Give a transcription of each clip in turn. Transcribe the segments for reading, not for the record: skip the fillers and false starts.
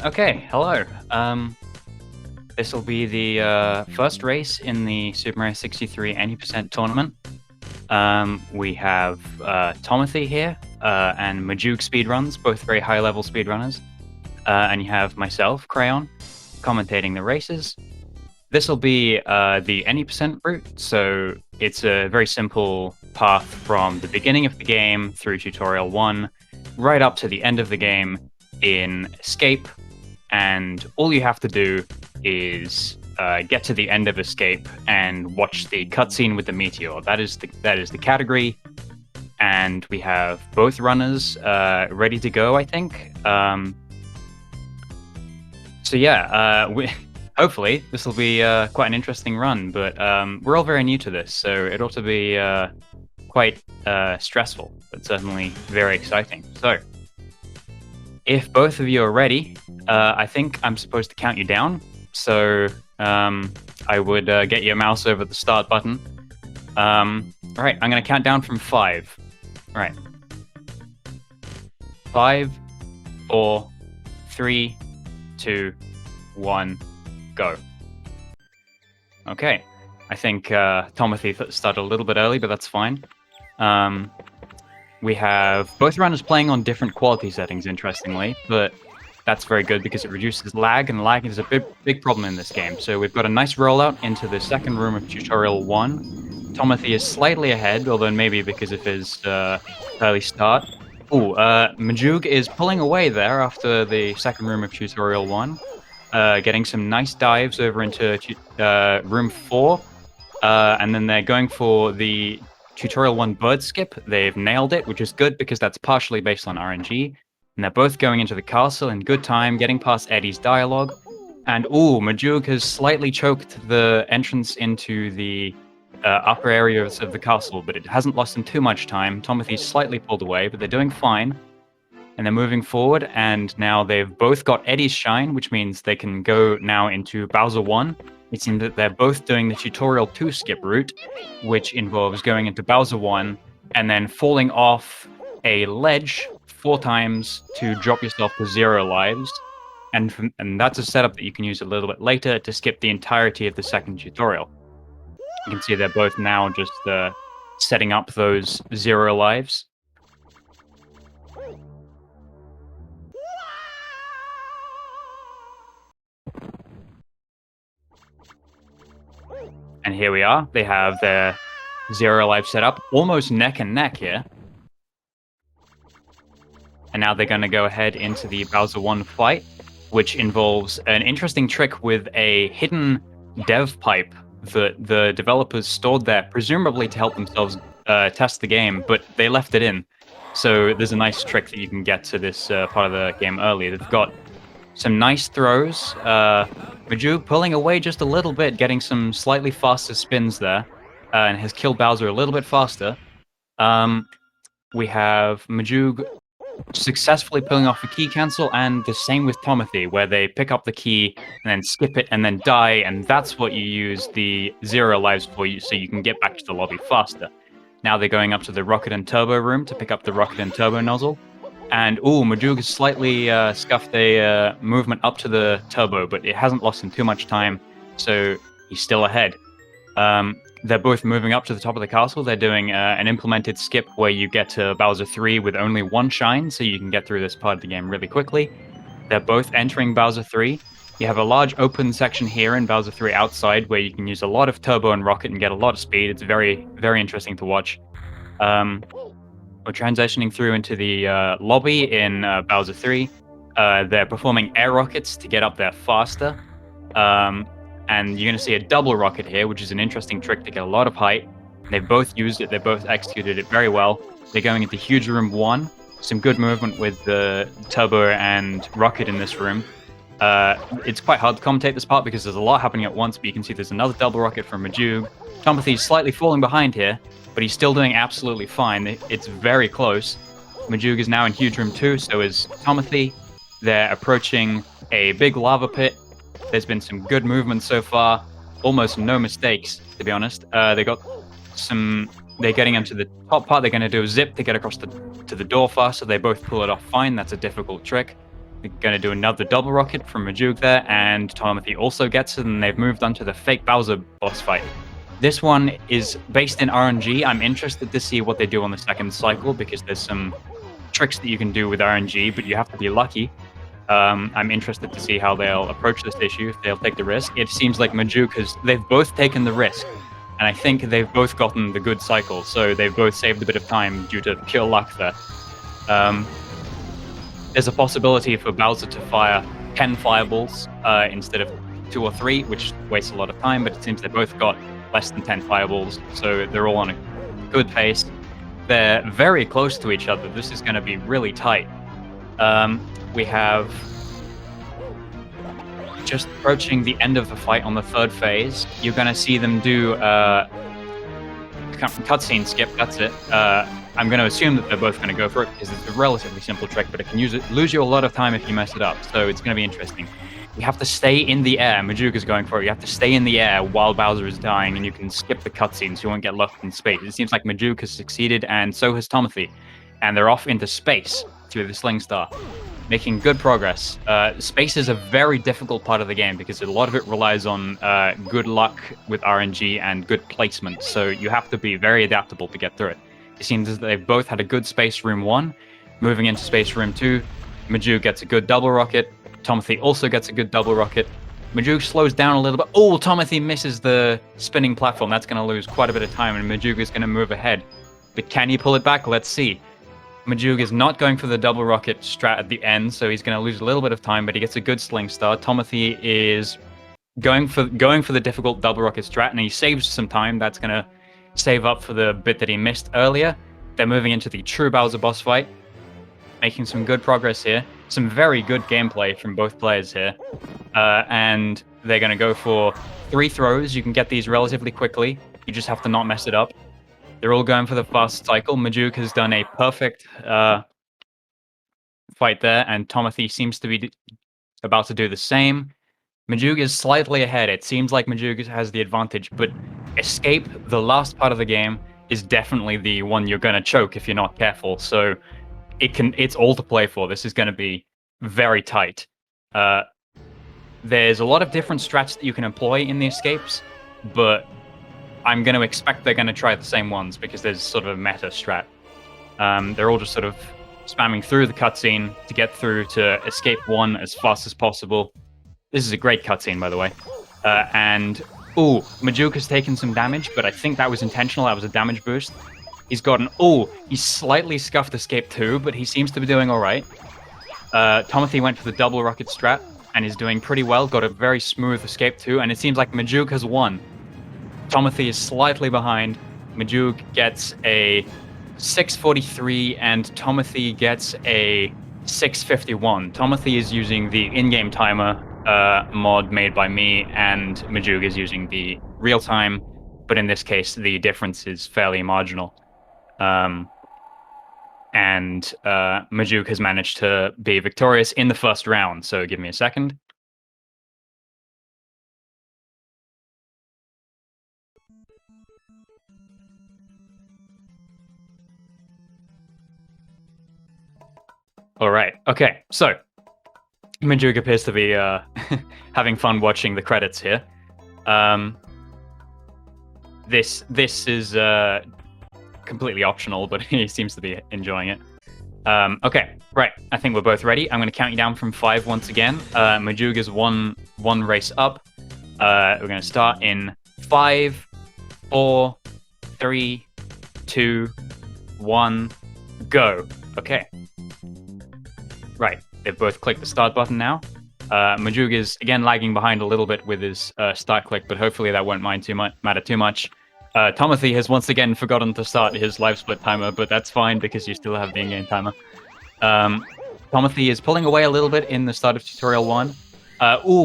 Okay, hello. This will be the first race in the Super Mario 63 any% tournament. We have Tomothy here and MajoogSpeedruns, both very high-level speedrunners. And you have myself, Crayon, commentating the races. This will be the any% route, so it's a very simple path from the beginning of the game through Tutorial 1, right up to the end of the game in Escape, and all you have to do is get to the end of Escape and watch the cutscene with the meteor. That is the category, and we have both runners ready to go, I think. So yeah, hopefully this will be quite an interesting run, but we're all very new to this, so it ought to be quite stressful, but certainly very exciting. So if both of you are ready, I think I'm supposed to count you down. So I would get your mouse over the start button. All right, I'm going to count down from 5. All right. 5, 4, 3, 2, 1, go. Okay. I think Tomothy started a little bit early, but that's fine. We have both runners playing on different quality settings, interestingly, but that's very good because it reduces lag, and lag is a big problem in this game. So we've got a nice rollout into the second room of Tutorial 1. Tomothy is slightly ahead, although maybe because of his early start. Ooh, Majoog is pulling away there after the second room of Tutorial 1, getting some nice dives over into room 4, and then they're going for the Tutorial 1 bird skip. They've nailed it, which is good because that's partially based on RNG. And they're both going into the castle in good time, getting past Eddie's dialogue. And ooh, Majoog has slightly choked the entrance into the upper areas of the castle, but it hasn't lost him too much time. Tomothy's slightly pulled away, but they're doing fine. And they're moving forward, and now they've both got Eddie's shine, which means they can go now into Bowser 1. It seems that they're both doing the Tutorial 2 skip route, which involves going into Bowser 1 and then falling off a ledge 4 times to drop yourself to 0 lives. And that's a setup that you can use a little bit later to skip the entirety of the second tutorial. You can see they're both now just setting up those 0 lives. And here we are. They have their 0 life set up, almost neck and neck here. And now they're going to go ahead into the Bowser 1 fight, which involves an interesting trick with a hidden dev pipe that the developers stored there, presumably to help themselves test the game, but they left it in. So there's a nice trick that you can get to this part of the game early. They've got some nice throws. Majoog pulling away just a little bit, getting some slightly faster spins there, and has killed Bowser a little bit faster. We have Majoog successfully pulling off a key cancel, and the same with Tomothy, where they pick up the key and then skip it and then die, and that's what you use the 0 lives for, so you can get back to the lobby faster. Now they're going up to the Rocket and Turbo room to pick up the Rocket and Turbo nozzle. And ooh, Majoog has slightly scuffed a movement up to the Turbo, but it hasn't lost him too much time, so he's still ahead. They're both moving up to the top of the castle. They're doing an implemented skip where you get to Bowser 3 with only 1 shine, so you can get through this part of the game really quickly. They're both entering Bowser 3. You have a large open section here in Bowser 3 outside where you can use a lot of Turbo and Rocket and get a lot of speed. It's very, very interesting to watch. We're transitioning through into the lobby in Bowser 3. They're performing air rockets to get up there faster. And you're going to see a double rocket here, which is an interesting trick to get a lot of height. They've both used it. They both executed it very well. They're going into Huge Room 1. Some good movement with the Turbo and Rocket in this room. It's quite hard to commentate this part because there's a lot happening at once, but you can see there's another double rocket from Majoog. Tomothy's slightly falling behind here, but he's still doing absolutely fine. It's very close. Majoog is now in Huge Room 2, so is Tomothy. They're approaching a big lava pit. There's been some good movement so far. Almost no mistakes, to be honest. They're getting into the top part. They're going to do a zip to get across to the door faster. They both pull it off fine. That's a difficult trick. They're going to do another double rocket from Majoog there, and Tomothy also gets it, and they've moved on to the fake Bowser boss fight. This one is based in RNG. I'm interested to see what they do on the second cycle, because there's some tricks that you can do with RNG, but you have to be lucky. I'm interested to see how they'll approach this issue, if they'll take the risk. It seems like Majoog they've both taken the risk, and I think they've both gotten the good cycle, so they've both saved a bit of time due to pure luck there. There's a possibility for Bowser to fire 10 fireballs instead of 2 or 3, which wastes a lot of time, but it seems they both got less than 10 fireballs, so they're all on a good pace. They're very close to each other. This is going to be really tight. We have just approaching the end of the fight on the third phase. You're going to see them do cutscene skip, that's it. I'm going to assume that they're both going to go for it because it's a relatively simple trick, but it can lose you a lot of time if you mess it up, so it's going to be interesting. You have to stay in the air. Majoog is going for it. You have to stay in the air while Bowser is dying, and you can skip the cutscenes. You won't get locked in space. It seems like Majoog has succeeded, and so has Tomothy. And they're off into space through the Sling Star, making good progress. Space is a very difficult part of the game because a lot of it relies on good luck with RNG and good placement, so you have to be very adaptable to get through it. It seems as they've both had a good Space Room 1. Moving into Space Room 2, Majoog gets a good double rocket. Tomothy also gets a good double rocket. Majoog slows down a little bit. Oh, Tomothy misses the spinning platform. That's going to lose quite a bit of time, and Majoog is going to move ahead. But can he pull it back? Let's see. Majoog is not going for the double rocket strat at the end, so he's going to lose a little bit of time, but he gets a good Sling Star. Tomothy is going for the difficult double rocket strat, and he saves some time. That's going to save up for the bit that he missed earlier. They're moving into the true Bowser boss fight, making some good progress here. Some very good gameplay from both players here. And they're going to go for 3 throws. You can get these relatively quickly. You just have to not mess it up. They're all going for the fast cycle. Majoog has done a perfect fight there, and Tomothy seems to be about to do the same. Majoog is slightly ahead. It seems like Majoog has the advantage, but Escape, the last part of the game, is definitely the one you're going to choke if you're not careful. So it's all to play for. This is going to be very tight. There's a lot of different strats that you can employ in the escapes, but I'm going to expect they're going to try the same ones because there's sort of a meta strat. They're all just sort of spamming through the cutscene to get through to escape 1 as fast as possible. This is a great cutscene, by the way. Majoog has taken some damage, but I think that was intentional. That was a damage boost. He's slightly scuffed escape 2, but he seems to be doing all right. Tomothy went for the double rocket strat and is doing pretty well. Got a very smooth escape 2, and it seems like Majoog has won. Tomothy is slightly behind. Majoog gets a 6:43, and Tomothy gets a 6:51. Tomothy is using the in-game timer mod made by me, and Majoog is using the real time, but in this case, the difference is fairly marginal. Majoog has managed to be victorious in the first round, so give me a second. All right, okay, so Majoog appears to be having fun watching the credits here. This is completely optional, but he seems to be enjoying it. Okay, right. I think we're both ready. I'm going to count you down from 5 once again. Majoog is one race up. We're going to start in 5, 4, 3, 2, 1, go. Okay. Right. They've both clicked the start button now. Majoog is again lagging behind a little bit with his start click, but hopefully that won't matter too much. Tomothy has once again forgotten to start his live split timer, but that's fine because you still have the in-game timer. Tomothy is pulling away a little bit in the start of tutorial 1.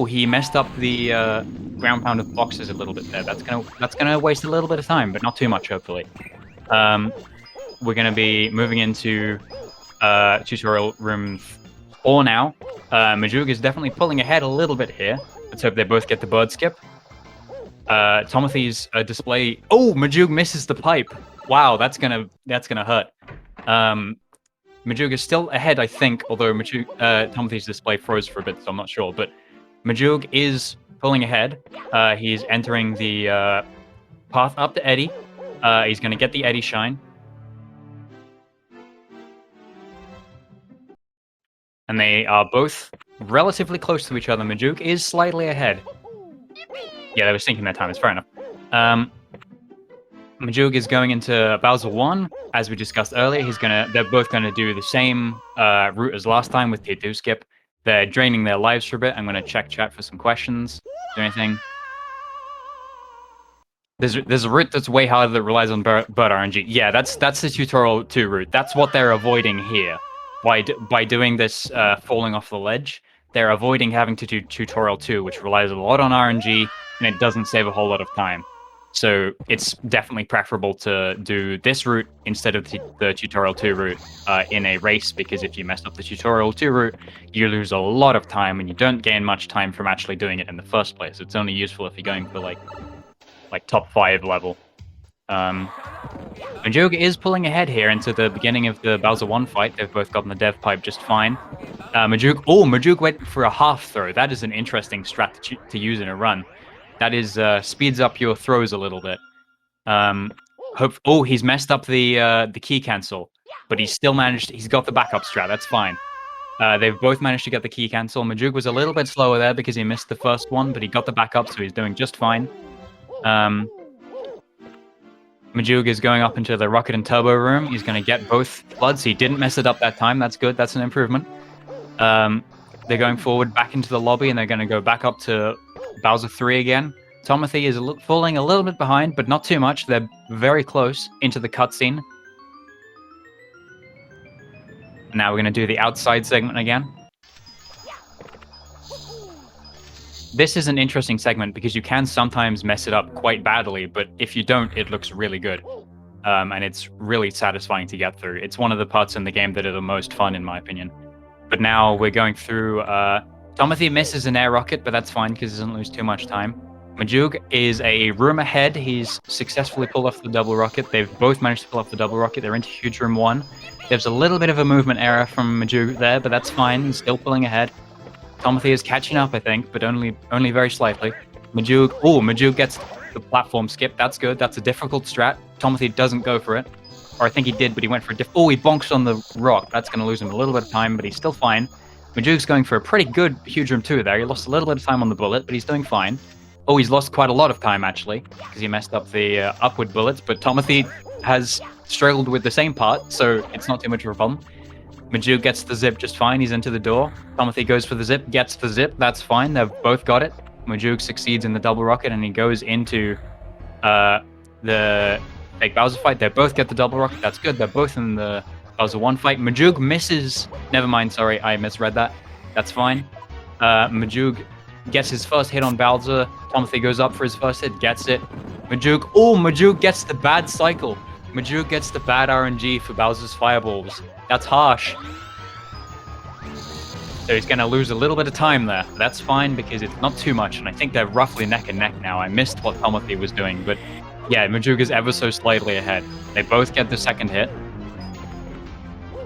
He messed up the ground pound of boxes a little bit there. That's gonna waste a little bit of time, but not too much, hopefully. We're gonna be moving into tutorial room 4 now. Majoog is definitely pulling ahead a little bit here. Let's hope they both get the bird skip. Tomothy's display. Oh, Majoog misses the pipe. Wow, that's gonna hurt. Majoog is still ahead, I think, although Tomothy's display froze for a bit, so I'm not sure. But Majoog is pulling ahead. He's entering the path up to Eddie. He's going to get the Eddie shine. And they are both relatively close to each other. Majoog is slightly ahead. Yeah, they were syncing their time. It's fair enough. Majoog is going into Bowser 1, as we discussed earlier. They're both gonna do the same route as last time with T2 skip. They're draining their lives for a bit. I'm gonna check chat for some questions. Is there anything? There's a route that's way harder that relies on bird RNG. Yeah, that's the tutorial 2 route. That's what they're avoiding here. By doing this falling off the ledge, they're avoiding having to do tutorial 2, which relies a lot on RNG and it doesn't save a whole lot of time. So it's definitely preferable to do this route instead of the tutorial 2 route in a race, because if you mess up the tutorial 2 route, you lose a lot of time and you don't gain much time from actually doing it in the first place. It's only useful if you're going for like top 5 level. Majoog is pulling ahead here into the beginning of the Bowser 1 fight. They've both gotten the dev pipe just fine. Majoog went for a half throw. That is an interesting strat to use in a run. That is speeds up your throws a little bit. He's messed up the key cancel, but he's still managed. He's got the backup strat. That's fine. They've both managed to get the key cancel. Majoog was a little bit slower there because he missed the first one, but he got the backup, so he's doing just fine. Majoog is going up into the rocket and turbo room. He's going to get both floods. He didn't mess it up that time. That's good. That's an improvement. They're going forward back into the lobby, and they're going to go back up to Bowser 3 again. Tomothy is falling a little bit behind, but not too much. They're very close into the cutscene. Now we're going to do the outside segment again. This is an interesting segment because you can sometimes mess it up quite badly, but if you don't, it looks really good. And it's really satisfying to get through. It's one of the parts in the game that are the most fun, in my opinion. But now we're going through... Tomothy misses an air rocket, but that's fine because he doesn't lose too much time. Majoog is a room ahead. He's successfully pulled off the double rocket. They've both managed to pull off the double rocket. They're into huge room 1. There's a little bit of a movement error from Majoog there, but that's fine. He's still pulling ahead. Tomothy is catching up, I think, but only very slightly. Majoog gets the platform skip. That's good. That's a difficult strat. Tomothy doesn't go for it. Or I think he did, but he went for a he bonks on the rock. That's going to lose him a little bit of time, but he's still fine. Majoog's going for a pretty good huge room 2 there. He lost a little bit of time on the bullet, but he's doing fine. Oh, he's lost quite a lot of time, actually, because he messed up the upward bullets, but Tomothy has struggled with the same part, so it's not too much of a problem. Majoog gets the zip just fine. He's into the door. Tomothy goes for the zip, gets the zip. That's fine. They've both got it. Majoog succeeds in the double rocket, and he goes into the fake Bowser fight. They both get the double rocket. That's good. They're both in the Bowser 1 fight. Majoog misses. Never mind. Sorry, I misread that. That's fine. Majoog gets his first hit on Bowser. Tomothy goes up for his first hit, gets it. Majoog gets the bad cycle. Majoog gets the bad RNG for Bowser's fireballs. That's harsh. So he's going to lose a little bit of time there. That's fine because it's not too much, and I think they're roughly neck and neck now. I missed what Tomothy was doing, but yeah, Majoog is ever so slightly ahead. They both get the second hit.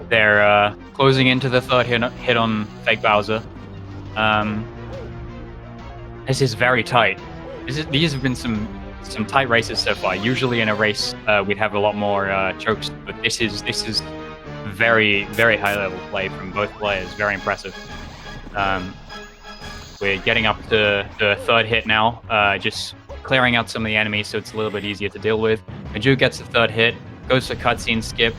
They're closing into the third hit on fake Bowser. This is very tight. These have been some tight races so far. Usually in a race, we'd have a lot more chokes, but this is very, very high level play from both players. Very impressive. We're getting up to the third hit now, just clearing out some of the enemies so it's a little bit easier to deal with. Majoog gets the third hit, goes for cutscene skip.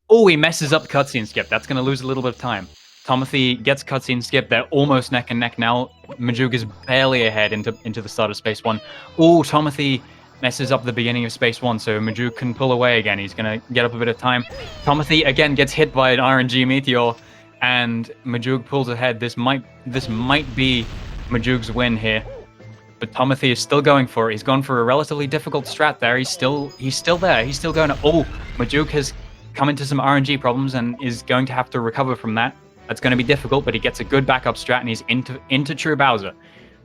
Oh, he messes up cutscene skip. That's going to lose a little bit of time. Tomothy gets cutscene skip. They're almost neck and neck now. Majoog is barely ahead into the start of Space 1. Oh, Tomothy messes up the beginning of Space 1, so Majoog can pull away again. He's going to get up a bit of time. Tomothy, again, gets hit by an RNG meteor, and Majoog pulls ahead. This might be Majoog's win here. But Tomothy is still going for it. He's gone for a relatively difficult strat there. He's still there. He's still going to... Oh, Majoog has come into some RNG problems and is going to have to recover from that. That's going to be difficult, but he gets a good backup strat, and he's into true Bowser.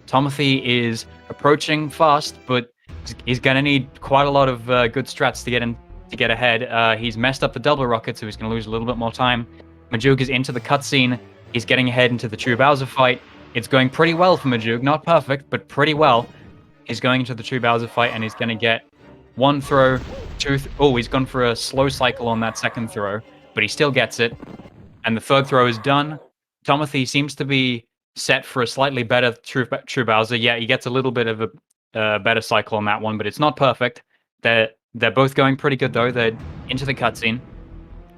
Tomothy is approaching fast, but he's going to need quite a lot of good strats to get to get ahead. He's messed up the double rocket, so he's going to lose a little bit more time. Majoog is into the cutscene. He's getting ahead into the true Bowser fight. It's going pretty well for Majoog. Not perfect, but pretty well. He's going into the true Bowser fight, and he's going to get one throw, two... Oh, he's gone for a slow cycle on that second throw, but he still gets it. And the third throw is done. Tomothy seems to be set for a slightly better true Bowser. Yeah, he gets a little bit of a better cycle on that one, but it's not perfect. They're both going pretty good, though. They're into the cutscene.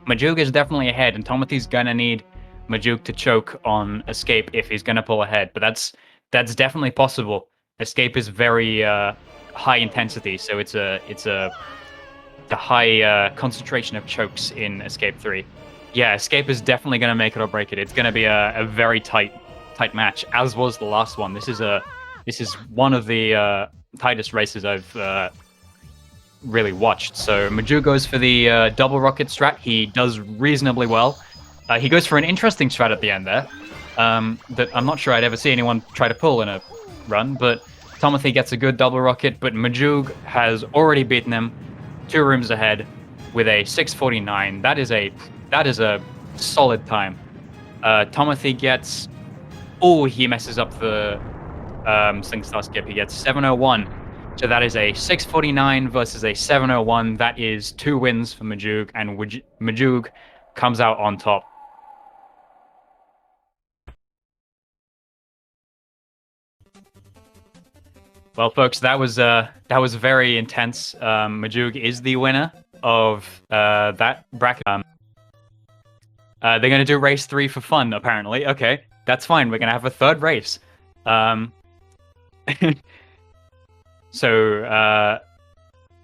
Majoog is definitely ahead, and Tomothy's going to need Majoog to choke on Escape if he's going to pull ahead, but that's definitely possible. Escape is very high intensity, so it's a high concentration of chokes in Escape 3. Yeah, Escape is definitely going to make it or break it. It's going to be a very tight match, as was the last one. This is one of the tightest races I've really watched. So Majoog goes for the double rocket strat. He does reasonably well. He goes for an interesting strat at the end there that I'm not sure I'd ever see anyone try to pull in a run, but Tomothy gets a good double rocket, but Majoog has already beaten him 2 rooms ahead with a 6:49. That is a solid time. Tomothy gets... Oh, he messes up the Sling Star skip. He gets 7:01. So that is a 6:49 versus a 7:01. That is 2 wins for Majoog, and Majoog comes out on top. Well, folks, that was very intense. Majoog is the winner of that bracket. They're going to do race 3 for fun, apparently. Okay, that's fine. We're going to have a third race. So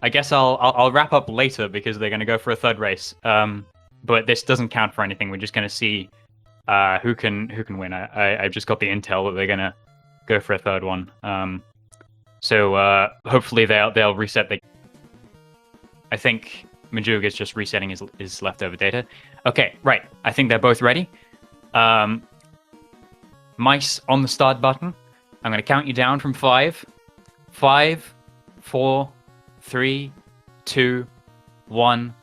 I guess I'll wrap up later because they're going to go for a third race. But this doesn't count for anything. We're just going to see who can win. I've just got the intel that they're going to go for a third one. So hopefully they'll reset I think Majoog is just resetting his leftover data. Okay, right. I think they're both ready. Mice on the start button. I'm going to count you down from 5. 5, 4, 3, 2, 1,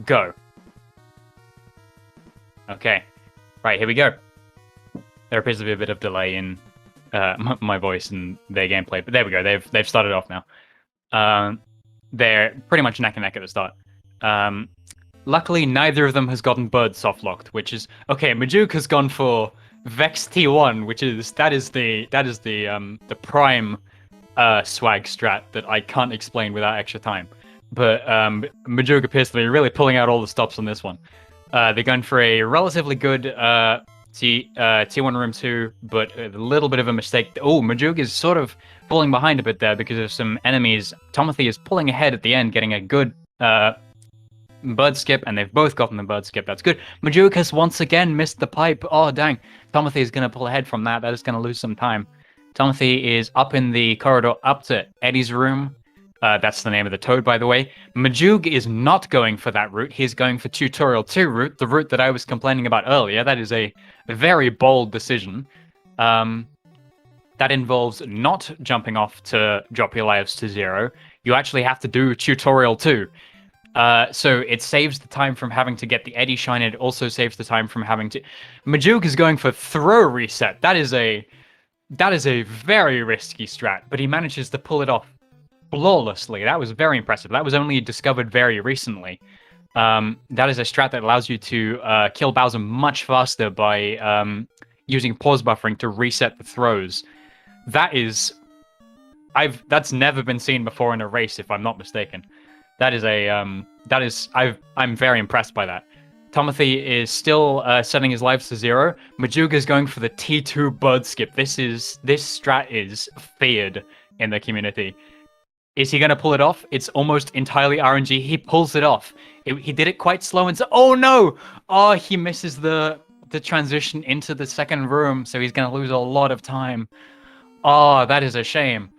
go. Okay. Right, here we go. There appears to be a bit of delay in my voice and their gameplay, but there we go. They've started off now. They're pretty much neck and neck at the start. Luckily, neither of them has gotten Bird soft locked, which is okay. Majoog has gone for Vex T1, which is the prime swag strat that I can't explain without extra time. But Majoog appears to be really pulling out all the stops on this one. They're going for a relatively good T1 room 2, but a little bit of a mistake. Oh, Majoog is sort of falling behind a bit there because of some enemies. Tomothy is pulling ahead at the end, getting a good bird skip, and they've both gotten the bird skip. That's good. Majoog has once again missed the pipe. Oh, dang. Tomothy is going to pull ahead from that. That is going to lose some time. Tomothy is up in the corridor up to Eddie's room. That's the name of the toad, by the way. Majoog is not going for that route. He's going for Tutorial 2 route, the route that I was complaining about earlier. That is a very bold decision. That involves not jumping off to drop your lives to 0. You actually have to do Tutorial 2. So it saves the time from having to get the Eddie Shine. It also saves the time from having to... Majoog is going for throw reset. That is a very risky strat, but he manages to pull it off flawlessly. That was very impressive. That was only discovered very recently. That is a strat that allows you to kill Bowser much faster by using pause buffering to reset the throws. That's never been seen before in a race, if I'm not mistaken. I'm very impressed by that. Tomothy is still setting his lives to 0. Majoog is going for the T2 bird skip. This strat is feared in the community. Is he going to pull it off? It's almost entirely RNG. He pulls it off. He did it quite slow and so... Oh, no! Oh, he misses the transition into the second room, so he's going to lose a lot of time. Oh, that is a shame.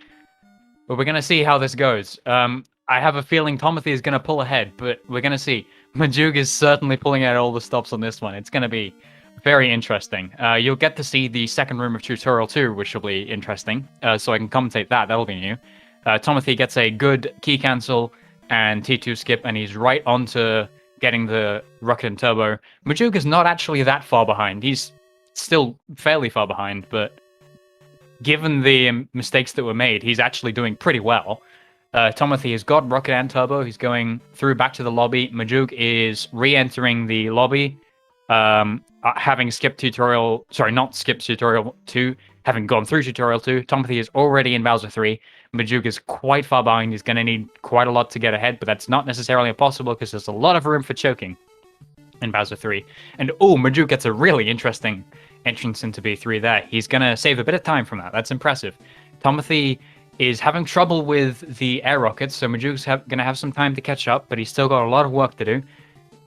But we're going to see how this goes. I have a feeling Tomothy is going to pull ahead, but we're going to see. Majoog is certainly pulling out all the stops on this one. It's going to be very interesting. You'll get to see the second room of Tutorial 2, which will be interesting. So I can commentate that. That'll be new. Tomothy gets a good key cancel, and T2 skip, and he's right onto getting the rocket and turbo. Majoog is not actually that far behind. He's still fairly far behind, but given the mistakes that were made, he's actually doing pretty well. Tomothy has got rocket and turbo. He's going through back to the lobby. Majoog is re-entering the lobby, having skipped tutorial... Sorry, not skipped tutorial 2, having gone through tutorial 2. Tomothy is already in Bowser 3. Majoog is quite far behind. He's going to need quite a lot to get ahead, but that's not necessarily impossible because there's a lot of room for choking in Bowser 3. And Majoog gets a really interesting entrance into B3 there. He's going to save a bit of time from that. That's impressive. Tomothy is having trouble with the air rockets, so Majoog's going to have some time to catch up, but he's still got a lot of work to do.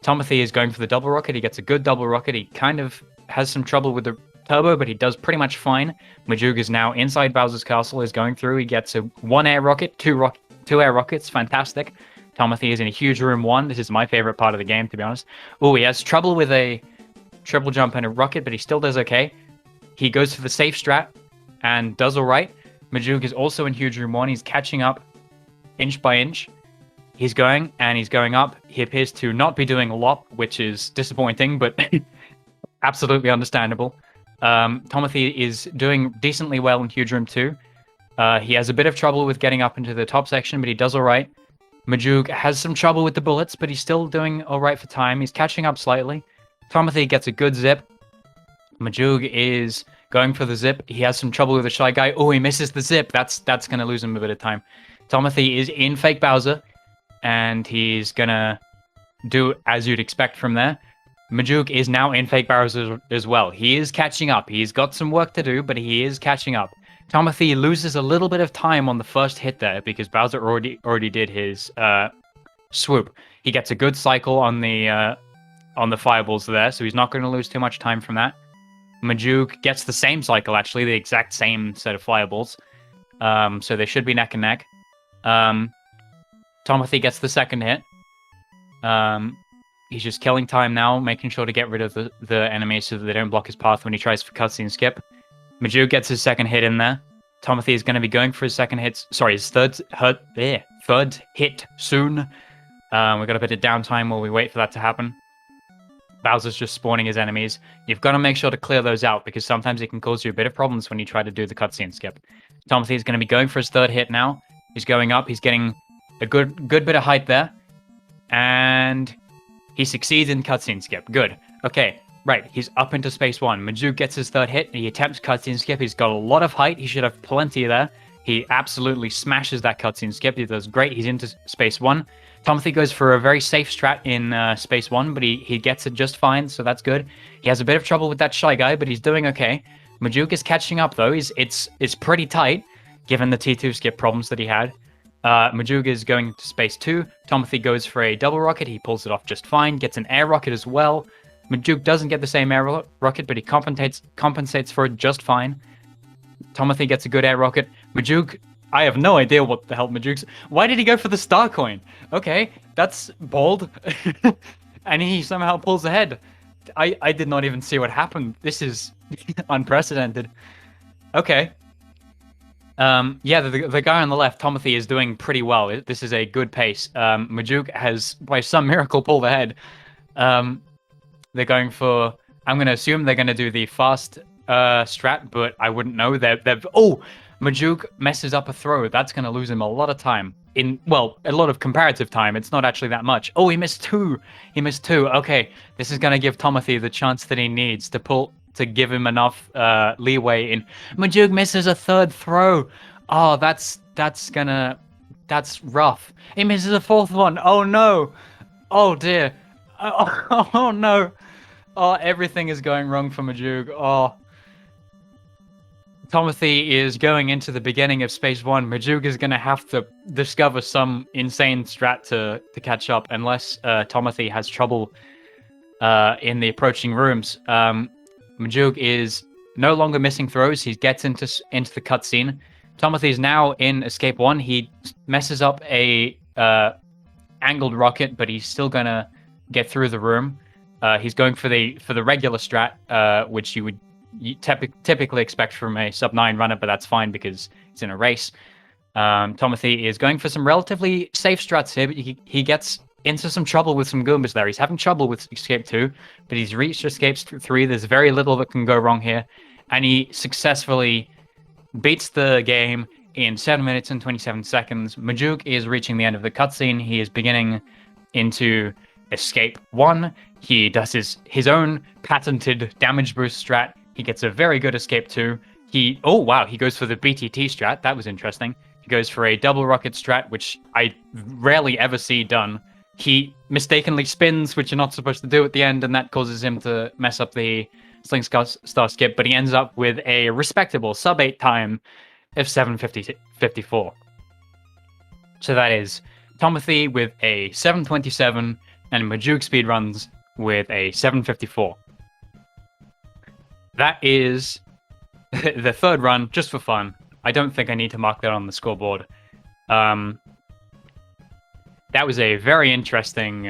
Tomothy is going for the double rocket. He gets a good double rocket. He kind of has some trouble with the turbo, but he does pretty much fine. Majoog is now inside Bowser's castle, is going through. He gets a 1 air rocket, 2 air rockets. Fantastic. Tomothy is in a huge room 1. This is my favorite part of the game, to be honest. He has trouble with a triple jump and a rocket, but he still does okay. He goes for the safe strat and does all right. Majoog is also in huge room 1. He's catching up inch by inch. He's going, and he's going up. He appears to not be doing a lot, which is disappointing, but absolutely understandable. Tomothy is doing decently well in huge room 2. He has a bit of trouble with getting up into the top section, but he does all right. Majoog has some trouble with the bullets, but he's still doing all right for time. He's catching up slightly. Tomothy gets a good zip. Majoog is going for the zip. He has some trouble with the Shy Guy. He misses the zip. That's going to lose him a bit of time. Tomothy is in fake Bowser, and he's going to do as you'd expect from there. Majoog is now in fake Bowser as well. He is catching up. He's got some work to do, but he is catching up. Tomothy loses a little bit of time on the first hit there because Bowser already did his swoop. He gets a good cycle on the fireballs there, so he's not going to lose too much time from that. Majoog gets the same cycle, actually, the exact same set of fireballs. So they should be neck and neck. Tomothy gets the second hit. He's just killing time now, making sure to get rid of the enemies so that they don't block his path when he tries for cutscene skip. Majoog gets his second hit in there. Tomothy is going to be going for his second hit. Sorry, his third hit soon. We've got a bit of downtime while we wait for that to happen. Bowser's just spawning his enemies. You've got to make sure to clear those out because sometimes it can cause you a bit of problems when you try to do the cutscene skip. Tomothy is going to be going for his third hit now. He's going up. He's getting a good bit of height there. And he succeeds in cutscene skip. Good. Okay, right. He's up into space 1. Majoog gets his third hit. He attempts cutscene skip. He's got a lot of height. He should have plenty there. He absolutely smashes that cutscene skip. He does great. He's into space 1. Tomothy goes for a very safe strat in space 1, but he gets it just fine, so that's good. He has a bit of trouble with that Shy Guy, but he's doing okay. Majoog is catching up, though. It's pretty tight, given the T2 skip problems that he had. Majoog is going to space 2. Tomothy goes for a double rocket. He pulls it off just fine. Gets an air rocket as well. Majoog doesn't get the same air rocket, but he compensates for it just fine. Tomothy gets a good air rocket. Majoog, I have no idea what the hell Majoog's... Why did he go for the star coin? Okay, that's bold. And he somehow pulls ahead. I did not even see what happened. This is unprecedented. Okay. Yeah, the guy on the left, Tomothy, is doing pretty well. This is a good pace. Majoog has, by some miracle, pulled ahead. They're going for... I'm going to assume they're going to do the fast strat, but I wouldn't know. Majoog messes up a throw. That's going to lose him a lot of time. A lot of comparative time. It's not actually that much. He missed 2. Okay, this is going to give Tomothy the chance that he needs to give him enough leeway in. Majoog misses a third throw. That's rough. He misses a fourth one. Oh no. Oh dear. Oh no. Everything is going wrong for Majoog. Tomothy is going into the beginning of space 1. Majoog is going to have to discover some insane strat to catch up, unless Tomothy has trouble in the approaching rooms. Majoog is no longer missing throws. He gets into the cutscene. Tomothy is now in escape 1. He messes up a angled rocket, but he's still going to get through the room. He's going for the regular strat, which you would typically expect from a sub 9 runner, but that's fine because it's in a race. Tomothy is going for some relatively safe strats here, but he gets into some trouble with some Goombas there. He's having trouble with Escape 2, but he's reached Escape 3. There's very little that can go wrong here. And he successfully beats the game in 7 minutes and 27 seconds. Majoog is reaching the end of the cutscene. He is beginning into Escape 1. He does his own patented damage boost strat. He gets a very good Escape 2. Oh wow, he goes for the BTT strat. That was interesting. He goes for a double rocket strat, which I rarely ever see done. He mistakenly spins, which you're not supposed to do at the end, and that causes him to mess up the Sling Star skip, but he ends up with a respectable sub-8 time of 7:54. So that is Tomothy with a 7:27 and MajoogSpeedruns with a 7:54. That is the third run, just for fun. I don't think I need to mark that on the scoreboard. That was a very interesting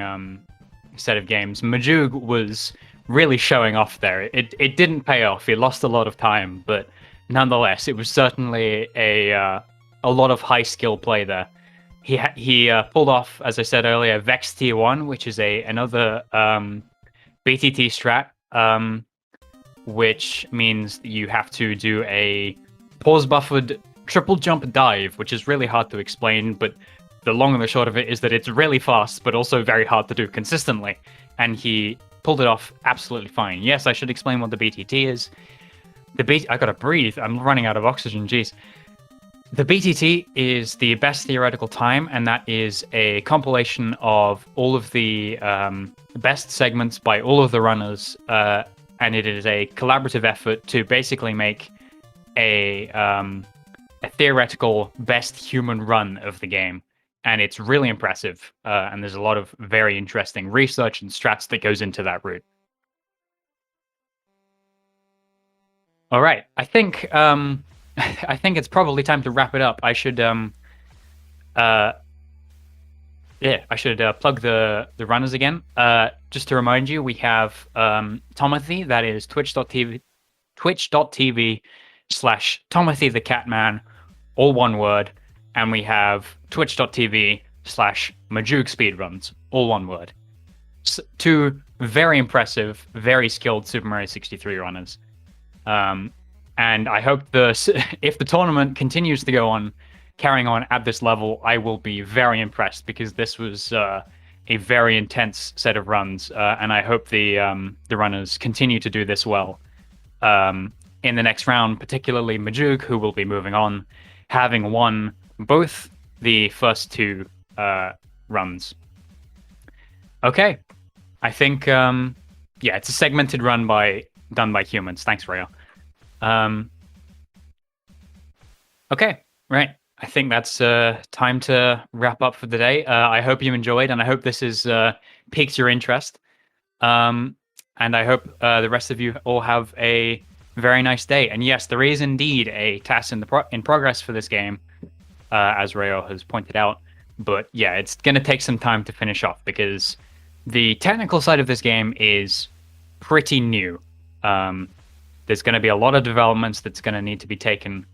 set of games. Majoog was really showing off there. It didn't pay off. He lost a lot of time, but nonetheless, it was certainly a lot of high skill play there. He pulled off, as I said earlier, Vex Tier 1, which is another BTT strat, which means you have to do a pause buffered triple jump dive, which is really hard to explain, but the long and the short of it is that it's really fast, but also very hard to do consistently. And he pulled it off absolutely fine. Yes, I should explain what the BTT is. I gotta breathe. I'm running out of oxygen. Jeez. The BTT is the best theoretical time, and that is a compilation of all of the best segments by all of the runners, and it is a collaborative effort to basically make a theoretical best human run of the game. And it's really impressive, and there's a lot of very interesting research and strats that goes into that route. All right, I think it's probably time to wrap it up. I should plug the runners again. Just to remind you, we have Tomothy, that is twitch.tv/Tomothy the Catman, all one word. And we have twitch.tv/MajoogSpeedruns, all one word. Two very impressive, very skilled Super Mario 63 runners. And I hope if the tournament continues to go on, carrying on at this level, I will be very impressed, because this was a very intense set of runs, and I hope the runners continue to do this well in the next round, particularly Majoog, who will be moving on, having won both the first two runs. Okay, I think it's a segmented run done by humans. Thanks, Rayo. Okay, right. I think that's time to wrap up for the day. I hope you enjoyed, and I hope this has piqued your interest. And I hope the rest of you all have a very nice day. And yes, there is indeed a task in progress for this game, as Rayo has pointed out. But yeah, it's going to take some time to finish off, because the technical side of this game is pretty new. There's going to be a lot of developments that's going to need to be taken.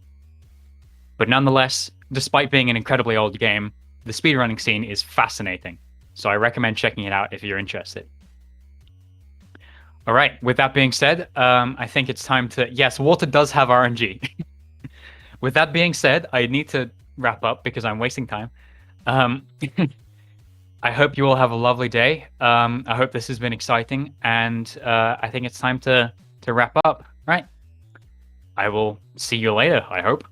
But nonetheless, despite being an incredibly old game, the speedrunning scene is fascinating. So I recommend checking it out if you're interested. All right, with that being said, I think it's time to... Yes, water does have RNG. With that being said, I need to wrap up because I'm wasting time. I hope you all have a lovely day. I hope this has been exciting, and I think it's time to wrap up. Right. I will see you later, I hope.